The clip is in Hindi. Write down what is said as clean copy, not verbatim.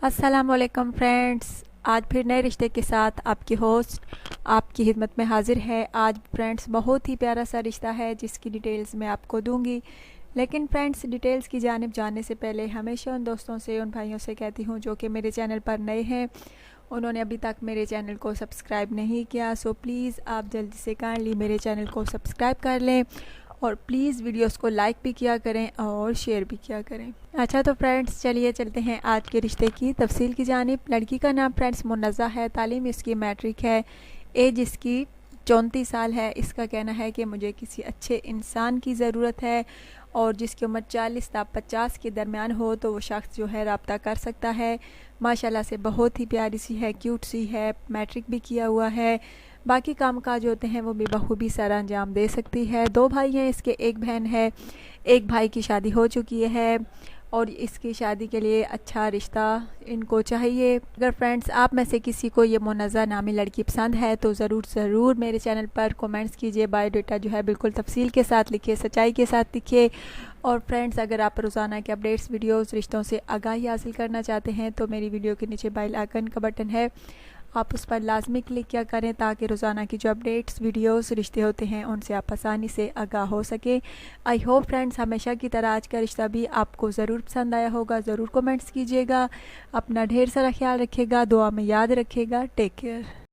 अस्सलामुअलैकुम फ्रेंड्स, आज फिर नए रिश्ते के साथ आपकी होस्ट आपकी खिदमत में हाजिर है। आज फ्रेंड्स बहुत ही प्यारा सा रिश्ता है जिसकी डिटेल्स मैं आपको दूंगी। लेकिन फ्रेंड्स, डिटेल्स की जानिब जाने से पहले हमेशा उन दोस्तों से, उन भाइयों से कहती हूँ जो कि मेरे चैनल पर नए हैं, उन्होंने अभी तक मेरे चैनल को सब्सक्राइब नहीं किया, सो प्लीज़ आप जल्दी से काइंडली मेरे चैनल को सब्सक्राइब कर लें और प्लीज़ वीडियोस को लाइक भी किया करें और शेयर भी किया करें। अच्छा तो फ्रेंड्स, चलिए चलते हैं आज के रिश्ते की तफसील की जानिब। लड़की का नाम फ्रेंड्स मुन्नज़ा है, तालीम इसकी मैट्रिक है, एज इसकी 34 साल है। इसका कहना है कि मुझे किसी अच्छे इंसान की ज़रूरत है और जिसकी उम्र 40 से 50 के दरमियान हो तो वो शख्स जो है रब्ता कर सकता है। माशाल्लाह से बहुत ही प्यारी सी है, क्यूट सी है, मैट्रिक भी किया हुआ है, बाकी काम काज होते हैं वो भी बखूबी सारा अंजाम दे सकती है। 2 भाई हैं इसके, एक बहन है। एक भाई की शादी हो चुकी है और इसकी शादी के लिए अच्छा रिश्ता इनको चाहिए। अगर फ्रेंड्स आप में से किसी को ये मुन्नज़ा नामी लड़की पसंद है तो ज़रूर मेरे चैनल पर कमेंट्स कीजिए। बायोडाटा जो है बिल्कुल तफसील के साथ लिखिए, सच्चाई के साथ लिखिए। और फ्रेंड्स, अगर आप रोज़ाना के अपडेट्स वीडियोस रिश्तों से आगाही हासिल करना चाहते हैं तो मेरी वीडियो के नीचे बेल आइकन का बटन है, आप उस पर लाजमी क्लिक किया करें ताकि रोज़ाना की जो अपडेट्स वीडियोस रिश्ते होते हैं उनसे आप आसानी से आगाह हो सके। आई होप फ्रेंड्स हमेशा की तरह आज का रिश्ता भी आपको ज़रूर पसंद आया होगा। ज़रूर कमेंट्स कीजिएगा। अपना ढेर सारा ख्याल रखिएगा, दुआ में याद रखिएगा। Take care.